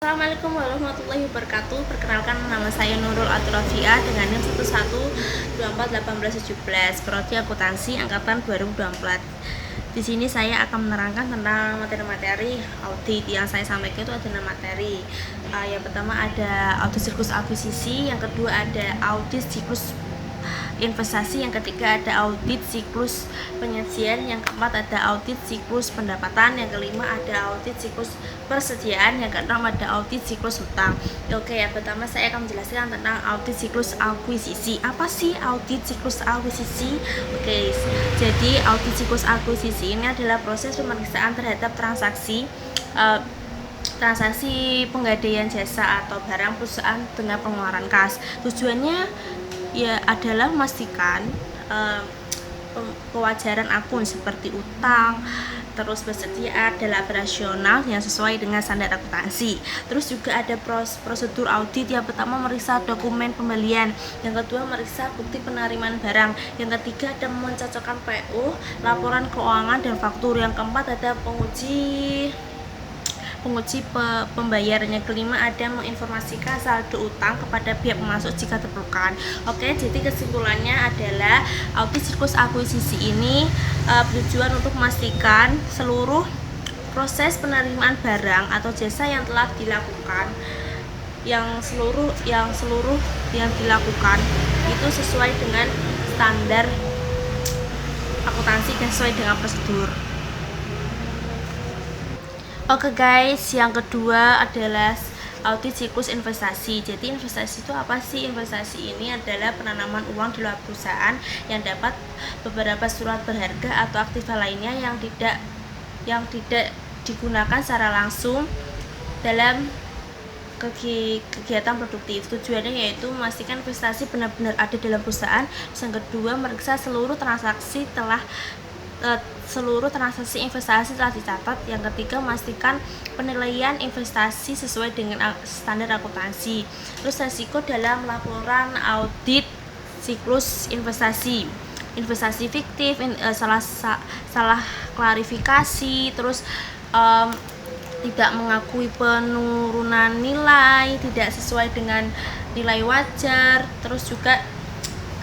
Assalamualaikum warahmatullahi wabarakatuh. Perkenalkan, nama saya Nurul Aturafiah dengan NIM 11241817, Prodi Akuntansi angkatan 2024. Di sini saya akan menerangkan tentang materi-materi audit yang saya sampaikan. Itu ada 6 materi. Yang pertama ada audit siklus akuisisi, yang kedua ada audit siklus investasi, yang ketiga ada audit siklus penyajian, yang keempat ada audit siklus pendapatan, yang kelima ada audit siklus persediaan, yang keenam ada audit siklus hutang. Oke, yang pertama saya akan menjelaskan tentang audit siklus akuisisi. Apa sih audit siklus akuisisi? Oke, jadi audit siklus akuisisi ini adalah proses pemeriksaan terhadap transaksi penggadaian jasa atau barang perusahaan dengan pengeluaran kas. Tujuannya ya adalah memastikan kewajaran akun seperti utang, terus persediaan dalam operasional yang sesuai dengan standar akuntansi. Terus juga ada prosedur audit. Yang pertama meriksa dokumen pembelian, yang kedua meriksa bukti penerimaan barang, yang ketiga ada mencocokkan PO, laporan keuangan dan faktur, yang keempat ada penguji pembayaran, yang kelima ada menginformasikan saldo utang kepada pihak pemasok jika diperlukan. Oke, jadi kesimpulannya adalah audit siklus akuisisi ini bertujuan untuk memastikan seluruh proses penerimaan barang atau jasa yang telah dilakukan yang dilakukan itu sesuai dengan standar akuntansi dan sesuai dengan prosedur. Oke guys, yang kedua adalah audit siklus investasi. Jadi investasi itu apa sih? Investasi ini adalah penanaman uang di luar perusahaan yang dapat beberapa surat berharga atau aktiva lainnya yang tidak digunakan secara langsung dalam kegiatan produktif. Tujuannya yaitu memastikan investasi benar-benar ada dalam perusahaan. Yang kedua, meriksa seluruh transaksi investasi telah dicatat. Yang ketiga, memastikan penilaian investasi sesuai dengan standar akuntansi. Terus resiko dalam laporan audit siklus investasi fiktif, salah klarifikasi, terus tidak mengakui penurunan nilai, tidak sesuai dengan nilai wajar, terus juga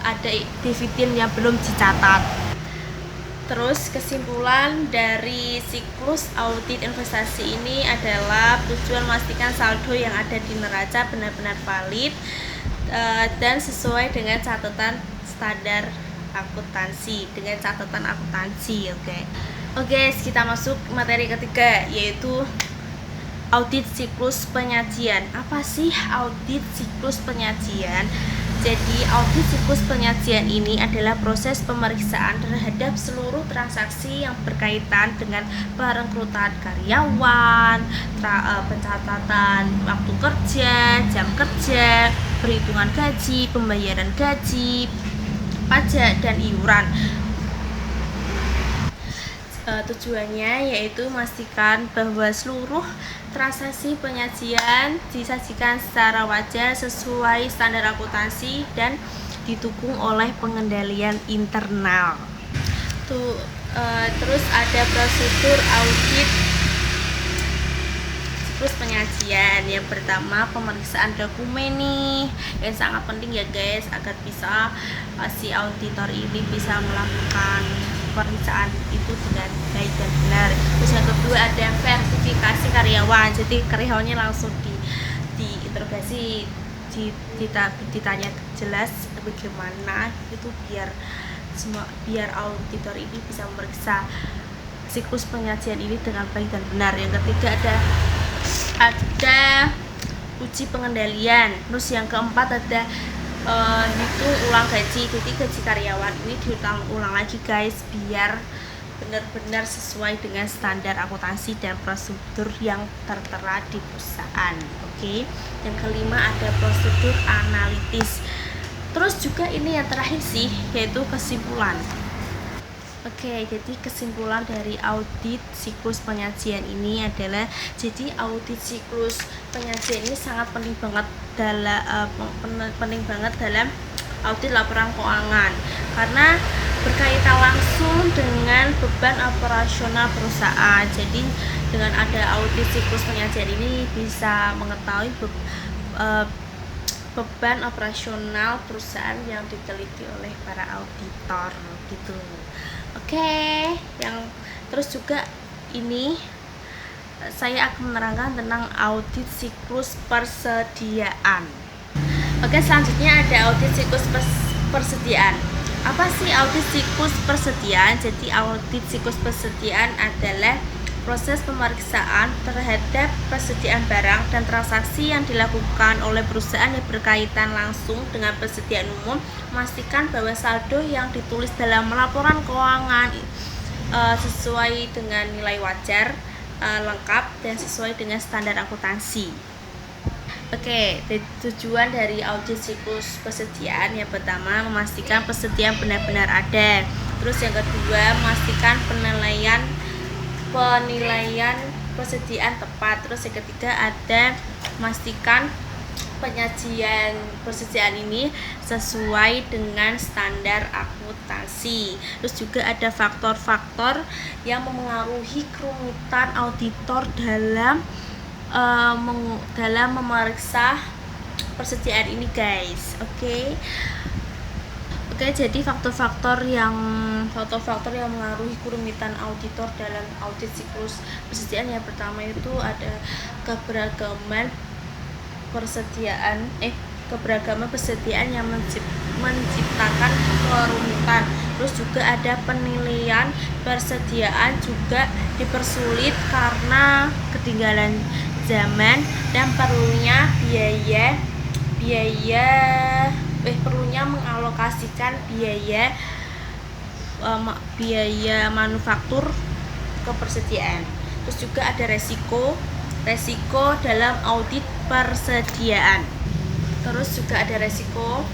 ada dividen yang belum dicatat. Terus kesimpulan dari siklus audit investasi ini adalah tujuan memastikan saldo yang ada di neraca benar-benar valid dan sesuai dengan catatan standar akuntansi, Oke, kita masuk materi ketiga, yaitu audit siklus penyajian. Apa sih audit siklus penyajian? Jadi audit siklus penyajian ini adalah proses pemeriksaan terhadap seluruh transaksi yang berkaitan dengan perekrutan karyawan, pencatatan waktu kerja, jam kerja, perhitungan gaji, pembayaran gaji, pajak, dan iuran. Tujuannya yaitu memastikan bahwa seluruh transaksi penyajian disajikan secara wajar sesuai standar akuntansi dan didukung oleh pengendalian internal. Terus ada prosedur audit siklus penyajian. Yang pertama, pemeriksaan dokumen nih yang sangat penting ya guys, agar bisa si auditor ini bisa melakukan pemeriksaan itu dengan baik dan benar. Terus yang kedua ada verifikasi karyawan. Jadi karyawannya langsung diinterogasi, ditanya jelas bagaimana itu biar auditor ini bisa memeriksa siklus penyajian ini dengan baik dan benar. Yang ketiga ada uji pengendalian. Terus yang keempat ada hitung ulang gaji. Jadi gaji karyawan ini diulang lagi guys, biar benar-benar sesuai dengan standar akuntansi dan prosedur yang tertera di perusahaan. Oke. Yang kelima ada prosedur analitis. Terus juga ini yang terakhir sih, yaitu kesimpulan. Oke, jadi kesimpulan dari audit siklus penyajian ini adalah, jadi audit siklus penyajian ini sangat penting banget dalam audit laporan keuangan, karena berkaitan langsung dengan beban operasional perusahaan. Jadi dengan ada audit siklus penyajian ini bisa mengetahui beban operasional perusahaan yang diteliti oleh para auditor gitu. Oke, yang terus juga ini saya akan menerangkan tentang audit siklus persediaan. Oke, selanjutnya ada audit siklus persediaan. Apa sih audit siklus persediaan? Jadi audit siklus persediaan adalah proses pemeriksaan terhadap persediaan barang dan transaksi yang dilakukan oleh perusahaan yang berkaitan langsung dengan persediaan umum, memastikan bahwa saldo yang ditulis dalam laporan keuangan sesuai dengan nilai wajar, lengkap, dan sesuai dengan standar akuntansi. Oke, tujuan dari audit siklus persediaan yang pertama memastikan persediaan benar-benar ada. Terus yang kedua memastikan penilaian persediaan tepat. Terus yang ketiga ada memastikan penyajian persediaan ini sesuai dengan standar akuntansi. Terus juga ada faktor-faktor yang memengaruhi kerumitan auditor dalam memeriksa persediaan ini, guys. Oke, jadi faktor-faktor yang mengaruhi kerumitan auditor dalam audit siklus persediaan yang pertama itu ada keberagaman persediaan yang menciptakan kerumitan. Terus juga ada penilaian persediaan juga dipersulit karena ketinggalan zaman dan perlunya mengalokasikan biaya manufaktur ke persediaan. Terus juga ada resiko dalam audit persediaan. Terus juga ada resiko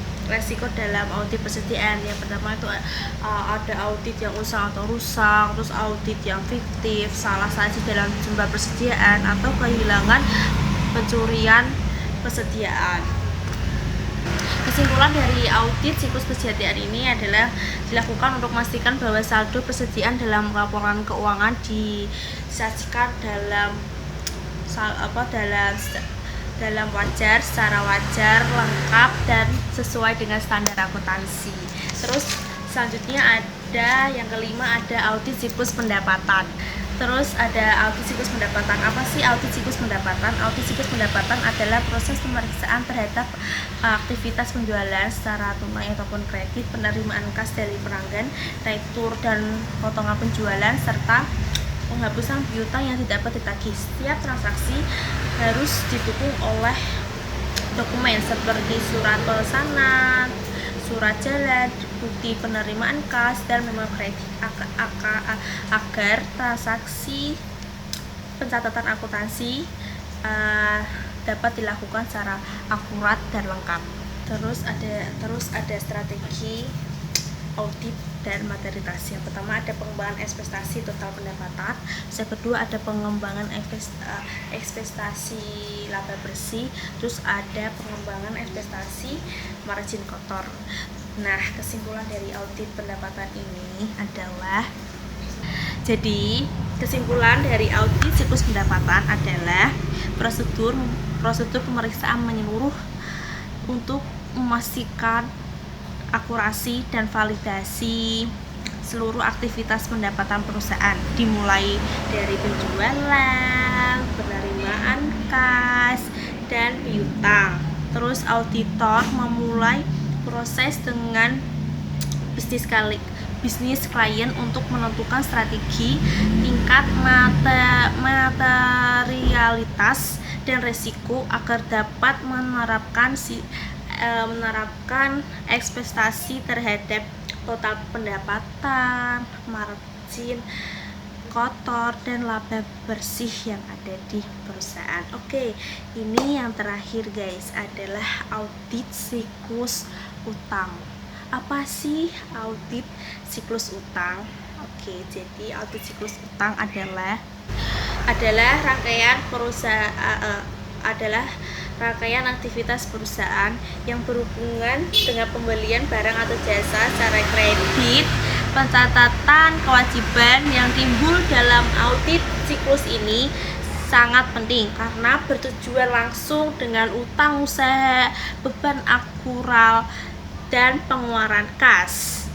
dalam audit persediaan. Yang pertama itu ada audit yang usang atau rusak, terus audit yang fiktif, salah saji dalam jumlah persediaan, atau kehilangan pencurian persediaan. Kesimpulan dari audit siklus persediaan ini adalah dilakukan untuk memastikan bahwa saldo persediaan dalam laporan keuangan disajikan secara wajar, lengkap, dan sesuai dengan standar akuntansi. Terus selanjutnya ada yang kelima, ada audit siklus pendapatan. Terus ada audit siklus pendapatan. Apa sih audit siklus pendapatan? Audit siklus pendapatan adalah proses pemeriksaan terhadap aktivitas penjualan secara tunai ataupun kredit, penerimaan kas dari pelanggan, retur dan potongan penjualan, serta penghapusan piutang yang tidak dapat ditagih. Setiap transaksi harus didukung oleh dokumen seperti surat pesanan, surat jalan, bukti penerimaan kas, dan memo kredit agar transaksi pencatatan akuntansi dapat dilakukan secara akurat dan lengkap. Terus ada strategi audit dan materialitas. Yang pertama ada pengembangan ekspektasi total pendapatan. Yang kedua ada pengembangan ekspektasi laba bersih. Terus ada pengembangan ekspektasi margin kotor. Nah, kesimpulan dari audit pendapatan ini adalah, jadi kesimpulan dari audit siklus pendapatan adalah prosedur pemeriksaan menyeluruh untuk memastikan akurasi dan validasi seluruh aktivitas pendapatan perusahaan, dimulai dari penjualan, penerimaan kas, dan piutang. Terus auditor memulai proses dengan bisnis klien untuk menentukan strategi, tingkat materialitas dan risiko agar dapat menerapkan ekspektasi terhadap total pendapatan, margin kotor, dan laba bersih yang ada di perusahaan. Oke, ini yang terakhir, guys, adalah audit siklus utang. Apa sih audit siklus utang? Oke, jadi audit siklus utang adalah rangkaian aktivitas perusahaan yang berhubungan dengan pembelian barang atau jasa secara kredit Pencatatan kewajiban yang timbul dalam audit siklus ini sangat penting karena bertujuan langsung dengan utang usaha, beban akrual, dan pengeluaran kas.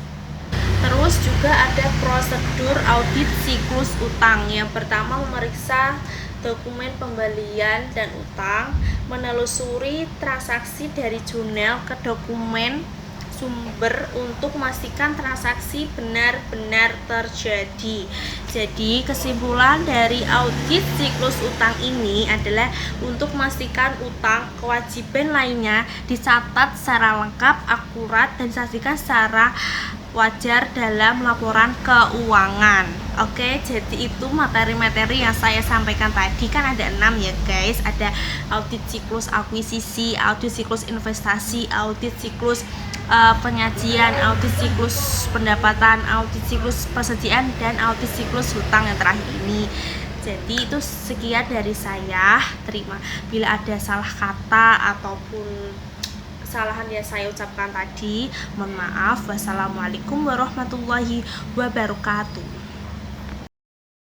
Terus juga ada prosedur audit siklus utang. Yang pertama, memeriksa dokumen pembelian dan utang, menelusuri transaksi dari jurnal ke dokumen sumber untuk memastikan transaksi benar-benar terjadi. Jadi kesimpulan dari audit siklus utang ini adalah untuk memastikan utang kewajiban lainnya dicatat secara lengkap, akurat, dan disajikan secara wajar dalam laporan keuangan. Oke, jadi itu materi-materi yang saya sampaikan tadi. Kan ada 6 ya guys. Ada audit siklus akuisisi, audit siklus investasi, audit siklus penyajian, audit siklus pendapatan, audit siklus persediaan, dan audit siklus hutang yang terakhir ini. Jadi itu sekian dari saya. Terima bila ada salah kata ataupun kesalahan yang saya ucapkan tadi, mohon maaf. Wassalamualaikum warahmatullahi wabarakatuh.